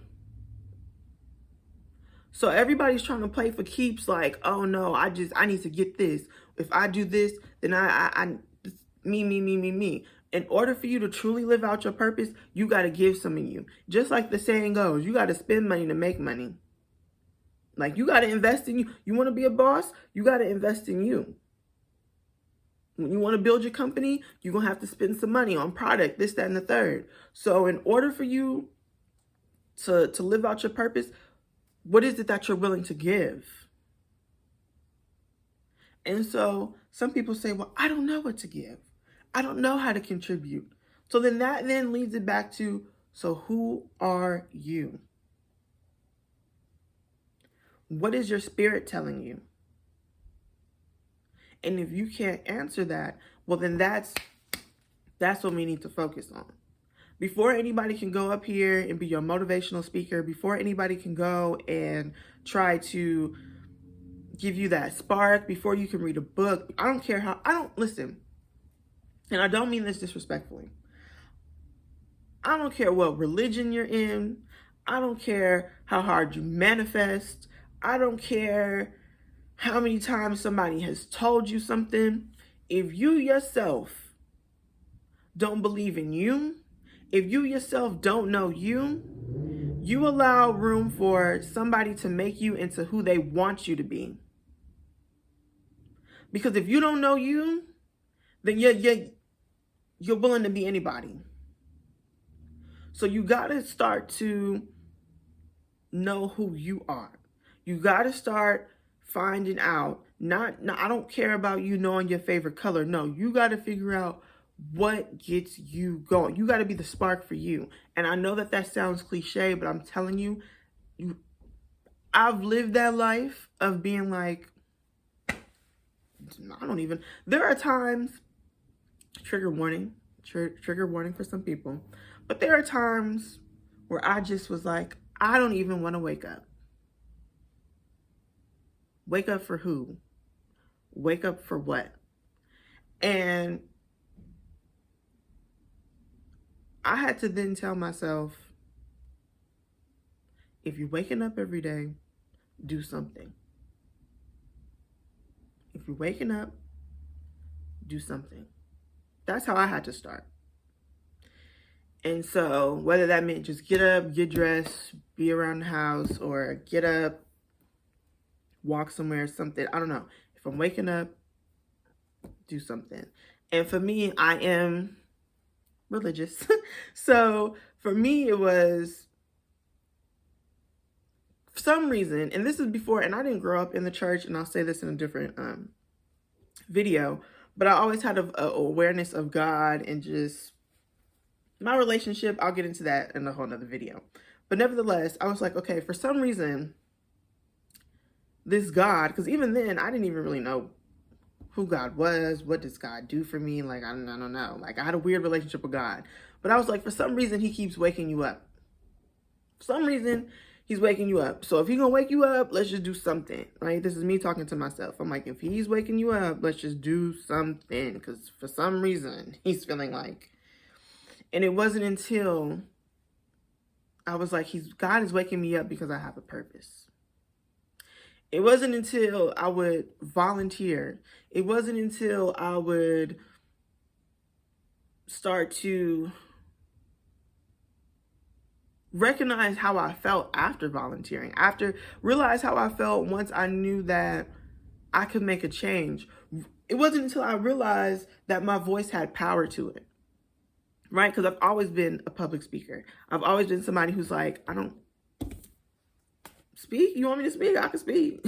So everybody's trying to play for keeps, like, oh no, I need to get this. If I do this, then me. In order for you to truly live out your purpose, you got to give some of you. Just like the saying goes, you got to spend money to make money. Like, you got to invest in you. You want to be a boss? You got to invest in you. When you want to build your company, you're going to have to spend some money on product, this, that, and the third. So in order for you to live out your purpose, what is it that you're willing to give? And so some people say, well, I don't know what to give. I don't know how to contribute. So then that leads it back to, so who are you? What is your spirit telling you? And if you can't answer that, well, then that's what we need to focus on. Before anybody can go up here and be your motivational speaker, before anybody can go and try to give you that spark, before you can read a book. I don't care how, I don't, listen, and I don't mean this disrespectfully. I don't care what religion you're in. I don't care how hard you manifest. I don't care how many times somebody has told you something. If you yourself don't believe in you, if you yourself don't know you, you allow room for somebody to make you into who they want you to be. Because if you don't know you, then you're willing to be anybody. So you got to start to know who you are. You got to start finding out, I don't care about you knowing your favorite color. No, you got to figure out what gets you going. You got to be the spark for you. And I know that sounds cliche, but I'm telling you, I've lived that life of being like, there are times, trigger warning for some people, but there are times where I just was like, I don't even want to wake up. Wake up for who? Wake up for what? And I had to then tell myself, if you're waking up every day, do something. If you're waking up, do something. That's how I had to start. And so whether that meant just get up, get dressed, be around the house, or get up, walk somewhere, something, I don't know. If I'm waking up, do something. And for me, I am religious. So for me, it was, for some reason, and this is before, and I didn't grow up in the church, and I'll say this in a different video, but I always had a awareness of God and just my relationship. I'll get into that in a whole nother video. But nevertheless, I was like, okay, for some reason, this God, because even then, I didn't even really know who God was. What does God do for me? Like, I don't know. Like, I had a weird relationship with God. But I was like, for some reason, he keeps waking you up. For some reason, he's waking you up. So if he's going to wake you up, let's just do something, right? This is me talking to myself. I'm like, if he's waking you up, let's just do something. Because for some reason, he's feeling like. And it wasn't until I was like, God is waking me up because I have a purpose. It wasn't until I would volunteer. It wasn't until I would start to recognize how I felt after volunteering, realize how I felt once I knew that I could make a change. It wasn't until I realized that my voice had power to it, right? Because I've always been a public speaker. I've always been somebody who's like, I don't speak. You want me to speak? I can speak.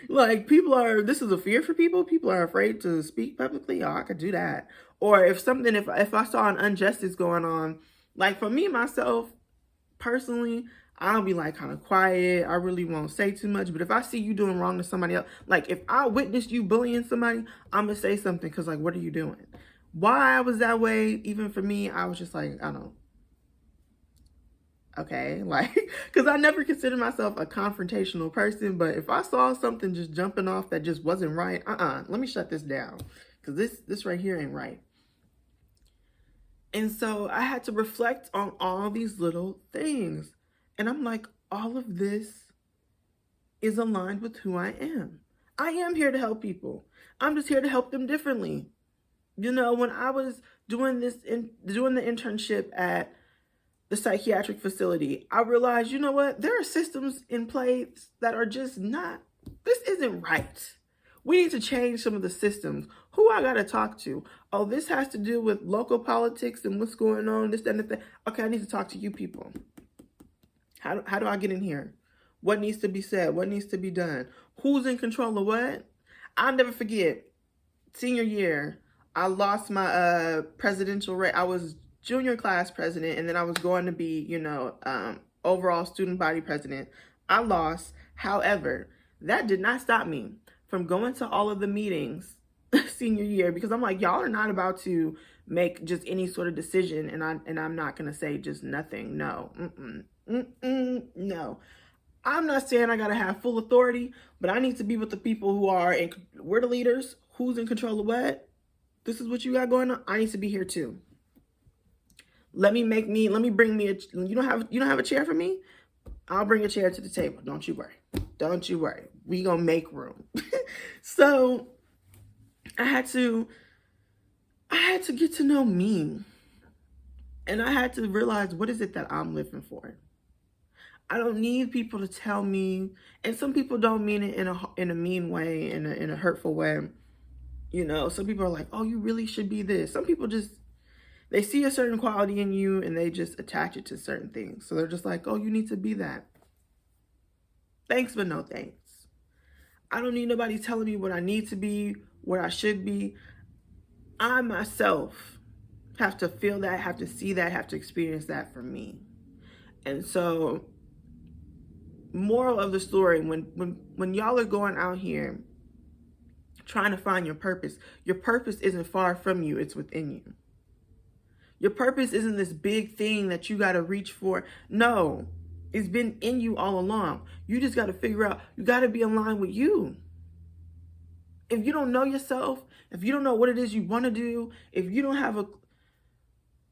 Like, this is a fear for people. People are afraid to speak publicly. Oh, I could do that. Or if I saw an injustice going on, like for me, myself, personally, I'll be like kind of quiet. I really won't say too much. But if I see you doing wrong to somebody else, like if I witnessed you bullying somebody, I'm going to say something because like, what are you doing? Why I was that way, even for me, I was just like, I don't. Okay, like, because I never considered myself a confrontational person. But if I saw something just jumping off that just wasn't right, let me shut this down. Because this right here ain't right. And so I had to reflect on all these little things. And I'm like, all of this is aligned with who I am. I am here to help people. I'm just here to help them differently. You know, when I was doing the internship at the psychiatric facility, I realized, you know what? There are systems in place that are just not, this isn't right. We need to change some of the systems. Who I got to talk to? Oh, this has to do with local politics and what's going on, this, that, and that. Okay, I need to talk to you people. How do I get in here? What needs to be said? What needs to be done? Who's in control of what? I'll never forget, senior year, I lost my presidential race. I was junior class president, and then I was going to be, overall student body president. I lost. However, that did not stop me from going to all of the meetings senior year, because I'm like, y'all are not about to make just any sort of decision, and I'm not gonna say just nothing. No, no. I'm not saying I gotta have full authority, but I need to be with the people who are in, we're the leaders, who's in control of what. This is what you got going on. I need to be here too. Let me bring me you don't have a chair for me? I'll bring a chair to the table. Don't you worry. Don't you worry. We gonna make room. So I had to get to know me. And I had to realize, what is it that I'm living for? I don't need people to tell me, and some people don't mean it in a mean way, in a hurtful way. You know, some people are like, oh, you really should be this. Some people just, they see a certain quality in you and they just attach it to certain things. So they're just like, oh, you need to be that. Thanks, but no thanks. I don't need nobody telling me what I need to be, what I should be. I myself have to feel that, have to see that, have to experience that for me. And so, moral of the story, when y'all are going out here trying to find your purpose isn't far from you, it's within you. Your purpose isn't this big thing that you got to reach for. No, it's been in you all along. You just got to figure out, you got to be aligned with you. If you don't know yourself, if you don't know what it is you want to do, if you don't have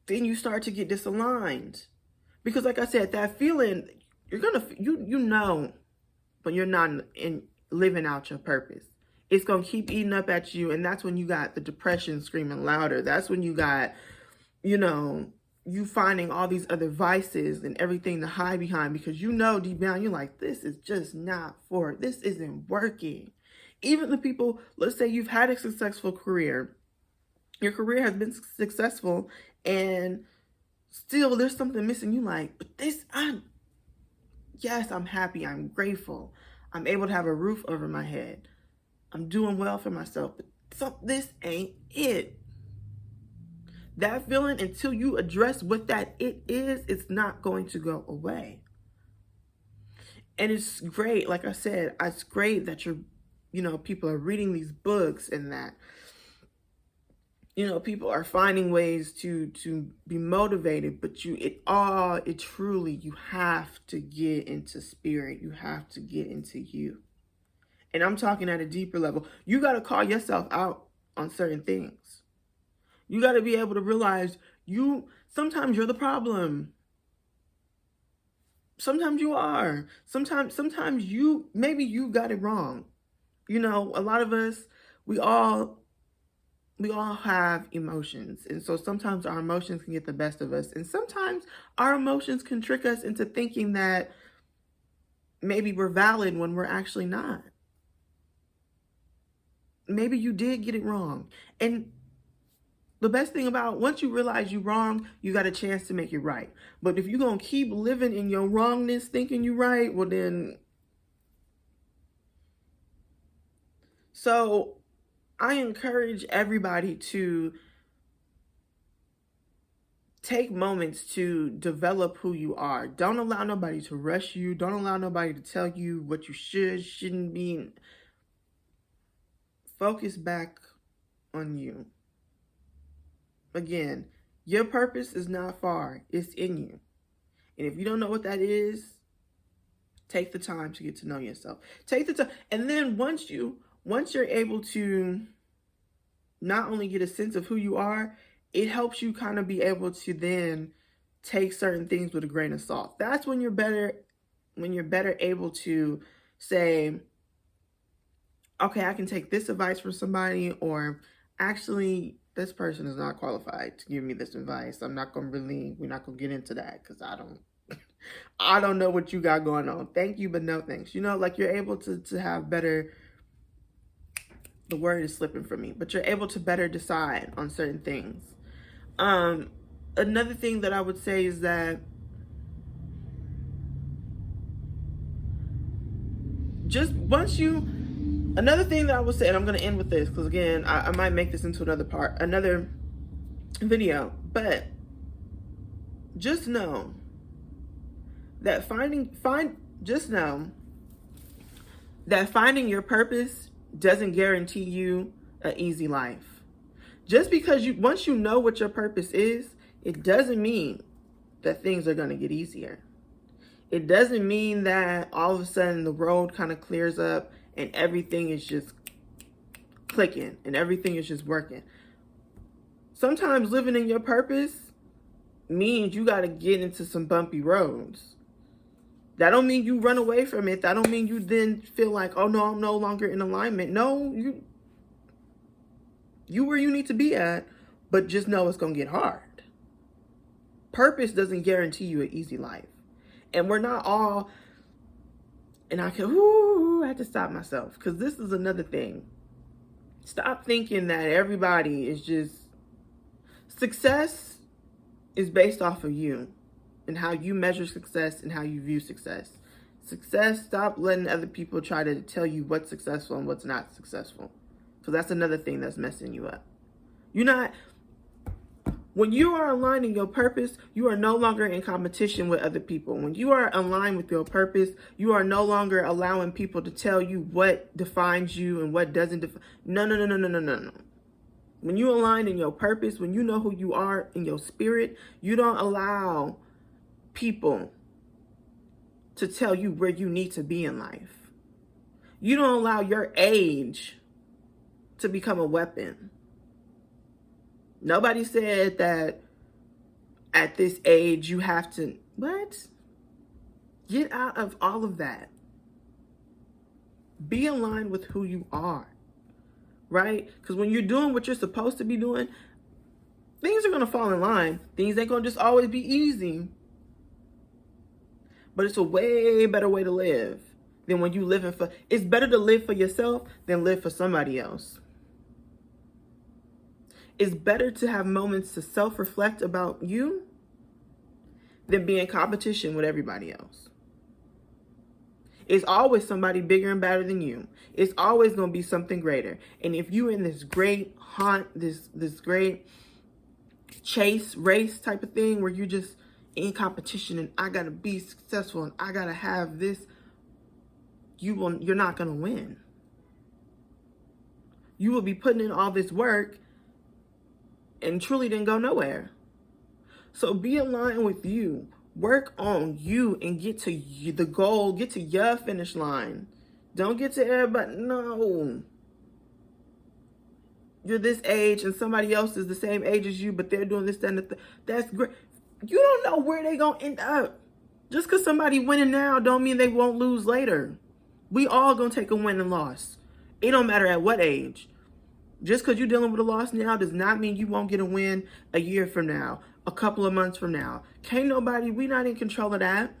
then you start to get disaligned. Because like I said, that feeling, you're going to, you know, but you're not living out your purpose. It's going to keep eating up at you. And that's when you got the depression screaming louder. That's when you got, you know, you finding all these other vices and everything to hide behind, because you know deep down, you're like, this is just not for it. This isn't working. Even the people, let's say you've had a successful career. Your career has been successful and still there's something missing. You like, but yes, I'm happy. I'm grateful. I'm able to have a roof over my head. I'm doing well for myself, but this ain't it. That feeling, until you address what that it is, it's not going to go away. And it's great, like I said, it's great that people are reading these books and that, people are finding ways to be motivated, but you have to get into spirit. You have to get into you. And I'm talking at a deeper level. You got to call yourself out on certain things. You got to be able to realize sometimes you're the problem. Sometimes you are. Sometimes maybe you got it wrong. A lot of us, we all have emotions. And so sometimes our emotions can get the best of us. And sometimes our emotions can trick us into thinking that maybe we're valid when we're actually not. Maybe you did get it wrong. And the best thing about, once you realize you're wrong, you got a chance to make it right. But if you're going to keep living in your wrongness, thinking you're right, well then. So I encourage everybody to take moments to develop who you are. Don't allow nobody to rush you. Don't allow nobody to tell you what you shouldn't be. Focus back on you. Again, your purpose is not far. It's in you. And if you don't know what that is, take the time to get to know yourself. Take the time. And then once you're able to not only get a sense of who you are, it helps you kind of be able to then take certain things with a grain of salt. That's when you're better able to say, okay, I can take this advice from somebody, or actually, this person is not qualified to give me this advice. We're not going to get into that because I don't know what you got going on. Thank you, but no thanks. You're able to have better, the word is slipping from me, but you're able to better decide on certain things. Another thing that I would say is that another thing that I would say, and I'm going to end with this because again, I might make this into another video, but just know that finding your purpose doesn't guarantee you an easy life. Just because once you know what your purpose is, it doesn't mean that things are going to get easier. It doesn't mean that all of a sudden the road kind of clears up and everything is just clicking and everything is just working. Sometimes living in your purpose means you got to get into some bumpy roads. That don't mean you run away from it. That don't mean you then feel like, oh no, I'm no longer in alignment. No, you where you need to be at, but just know it's going to get hard. Purpose doesn't guarantee you an easy life. And we're not all, and I have to stop myself, because this is another thing. Stop thinking that everybody is just, success is based off of you and how you measure success and how you view success. Success, stop letting other people try to tell you what's successful and what's not successful, because that's another thing that's messing you up. When you are aligned in your purpose, you are no longer in competition with other people. When you are aligned with your purpose, you are no longer allowing people to tell you what defines you and what doesn't define. No. When you align in your purpose, when you know who you are in your spirit, you don't allow people to tell you where you need to be in life. You don't allow your age to become a weapon. Nobody said that at this age you have to, what? Get out of all of that. Be aligned with who you are, right? Because when you're doing what you're supposed to be doing, things are going to fall in line. Things ain't going to just always be easy. But it's a way better way to live than when you living for, it's better to live for yourself than live for somebody else. It's better to have moments to self-reflect about you than be in competition with everybody else. It's always somebody bigger and better than you. It's always going to be something greater. And if you're in this great hunt, this great chase, race type of thing where you're just in competition and I got to be successful and I got to have this, you're not going to win. You will be putting in all this work and truly didn't go nowhere. So be aligned with you. Work on you and get to the goal. Get to your finish line. Don't get to everybody. No. You're this age and somebody else is the same age as you, but they're doing this, that, and that's great. You don't know where they're going to end up. Just because somebody winning now don't mean they won't lose later. We all going to take a win and loss. It don't matter at what age. Just because you're dealing with a loss now does not mean you won't get a win a year from now, a couple of months from now. We not in control of that.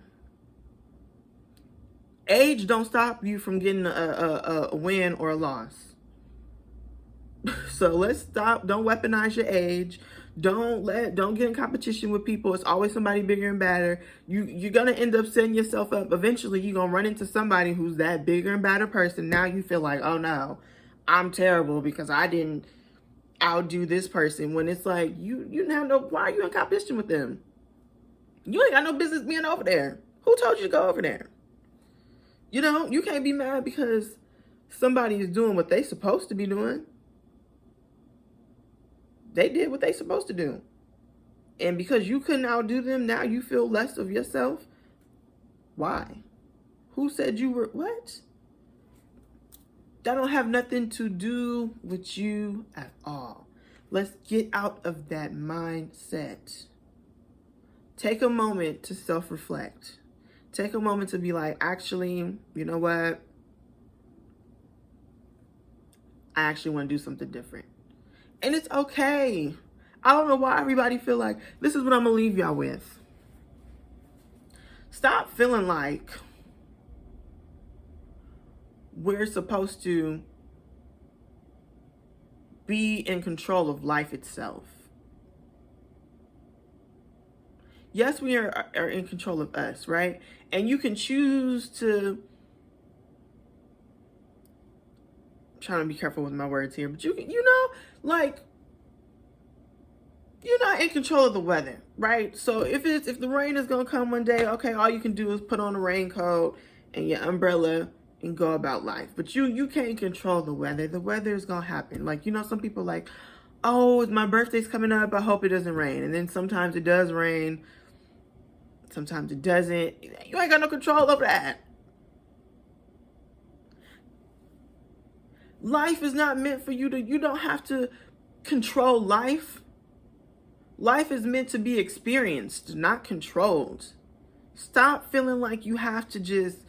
Age don't stop you from getting a win or a loss. So let's stop. Don't weaponize your age. Don't get in competition with people. It's always somebody bigger and badder. You're going to end up setting yourself up. Eventually, you're going to run into somebody who's that bigger and badder person. Now you feel like, oh no, I'm terrible because I didn't outdo this person. When it's like, you now know, why are you in competition with them? You ain't got no business being over there. Who told you to go over there? You can't be mad because somebody is doing what they supposed to be doing. They did what they supposed to do. And because you couldn't outdo them, now you feel less of yourself. Why? Who said you were, what? That don't have nothing to do with you at all. Let's get out of that mindset. Take a moment to self-reflect. Take a moment to be like, actually, you know what? I actually want to do something different. And it's okay. I don't know why everybody feel like, this is what I'm going to leave y'all with. Stop feeling like we're supposed to be in control of life itself. Yes, we are in control of us, right? And you can choose to, I'm trying to be careful with my words here, but you're not in control of the weather, right? So if the rain is going to come one day, okay, all you can do is put on a raincoat and your umbrella and go about life. But you can't control the weather. The weather is going to happen. Like, some people like, oh, my birthday's coming up, I hope it doesn't rain. And then sometimes it does rain. Sometimes it doesn't. You ain't got no control over that. Life is not meant for you don't have to control life. Life is meant to be experienced, not controlled. Stop feeling like you have to just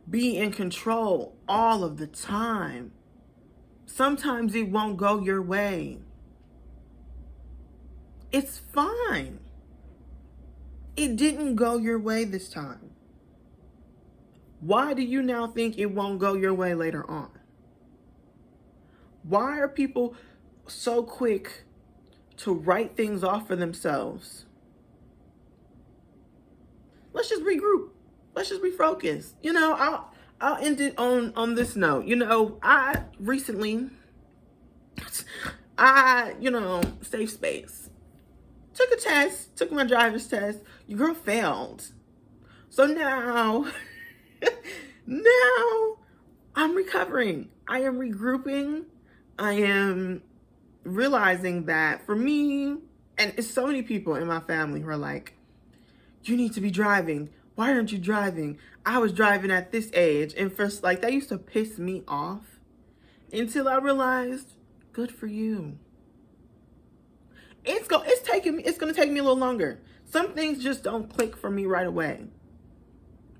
be in control all of the time. Sometimes it won't go your way. It's fine. It didn't go your way this time. Why do you now think it won't go your way later on? Why are people so quick to write things off for themselves? Let's just regroup. Let's just refocus. I'll end it on this note. I recently, safe space. Took a test, took my driver's test. Your girl failed. So now, I'm recovering. I am regrouping. I am realizing that for me, and it's so many people in my family who are like, you need to be driving. Why aren't you driving? I was driving at this age. And first, that used to piss me off until I realized, good for you. It's going to take me a little longer. Some things just don't click for me right away.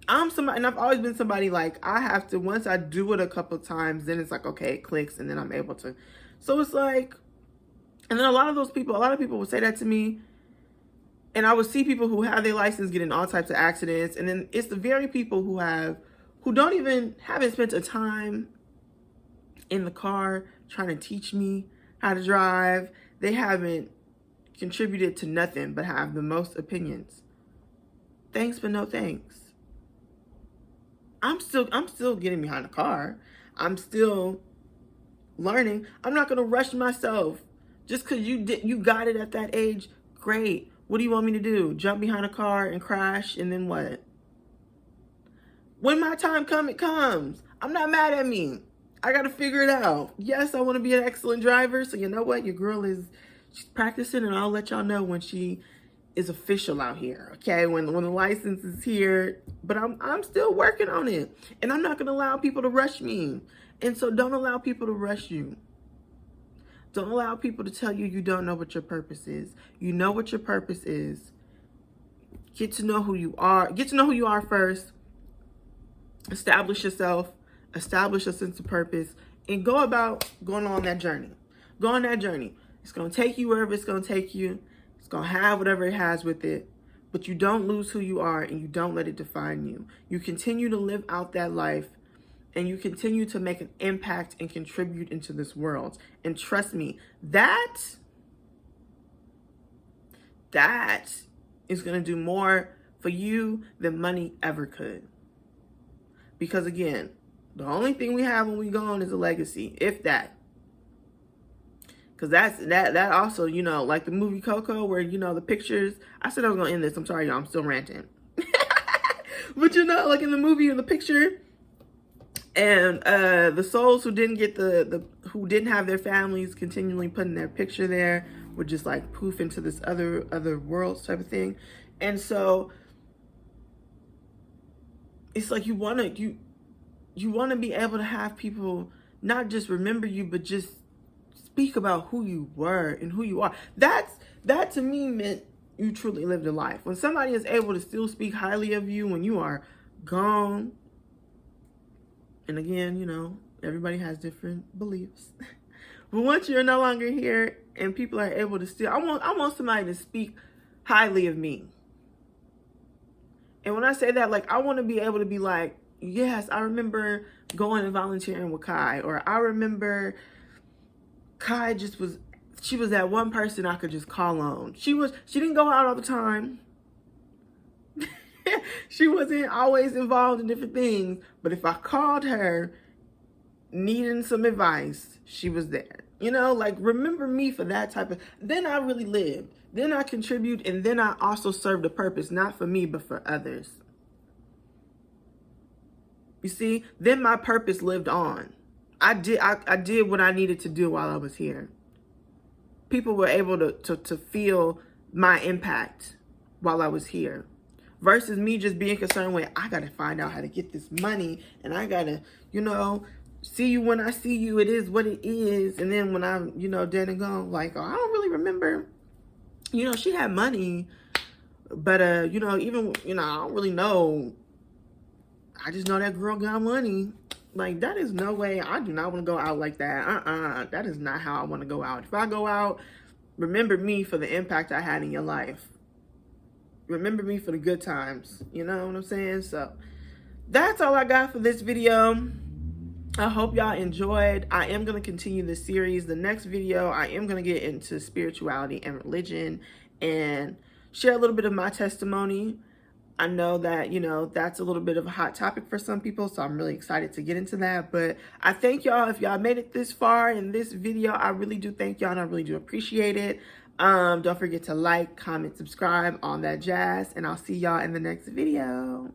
I'm somebody, and I've always been somebody I have to, once I do it a couple times, then it's okay, it clicks, and then I'm able to. So it's and then a lot of people would say that to me, and I would see people who have their license get in all types of accidents, and then it's the very people who haven't spent a time in the car trying to teach me how to drive. They haven't contributed to nothing but have the most opinions. Thanks, but no thanks. I'm still getting behind the car. I'm still learning. I'm not gonna rush myself just because you got it at that age. Great. What do you want me to do? Jump behind a car and crash, and then what? When my time comes, it comes. I'm not mad at me. I gotta figure it out. Yes, I want to be an excellent driver. So you know what? Your girl she's practicing, and I'll let y'all know when she is official out here. Okay, when the license is here. But I'm still working on it, and I'm not gonna allow people to rush me. And so don't allow people to rush you. Don't allow people to tell you you don't know what your purpose is. You know what your purpose is. Get to know who you are. Get to know who you are first. Establish yourself. Establish a sense of purpose. And go about going on that journey. Go on that journey. It's going to take you wherever it's going to take you. It's going to have whatever it has with it. But you don't lose who you are, and you don't let it define you. You continue to live out that life, and you continue to make an impact and contribute into this world. And trust me, that is going to do more for you than money ever could. Because again, the only thing we have when we go on is a legacy, if that. Because that also, like the movie Coco, where, the pictures. I said I was going to end this. I'm sorry, y'all. I'm still ranting. But, like in the movie, in the picture, and the souls who didn't get who didn't have their families continually putting their picture there would just poof into this other worlds type of thing. And so it's you want to be able to have people not just remember you, but just speak about who you were and who you are. That to me meant you truly lived a life. When somebody is able to still speak highly of you when you are gone. And again, everybody has different beliefs. But once you're no longer here and people are able to still, I want somebody to speak highly of me. And when I say that, I want to be able to be yes, I remember going and volunteering with Kai. Or I remember Kai she was that one person I could just call on. She didn't go out all the time. She wasn't always involved in different things, but if I called her needing some advice, she was there. Remember me for that type of, then I really lived. Then I contribute, and then I also served a purpose, not for me, but for others. You see, then my purpose lived on. I did what I needed to do while I was here. People were able to feel my impact while I was here. versus me just being concerned with, I gotta find out how to get this money, and I gotta, you know, see you when I see you, it is what it is. And then when I'm, you know, dead and gone, like, oh, I don't really remember, you know, she had money, but you know, even, you know, I don't really know, I just know that girl got money. Like, that is no way. I do not want to go out like that. That is not how I want to go out. If I go out, remember me for the impact I had in your life. Remember me for the good times. You know what I'm saying? So that's all I got for this video. I hope y'all enjoyed. I am going to continue this series. The next video, I am going to get into spirituality and religion and share a little bit of my testimony. I know that, you know, that's a little bit of a hot topic for some people, so I'm really excited to get into that. But I thank y'all. If y'all made it this far in this video, I really do thank y'all, and I really do appreciate it. Don't forget to like, comment, subscribe, all that jazz, and I'll see y'all in the next video.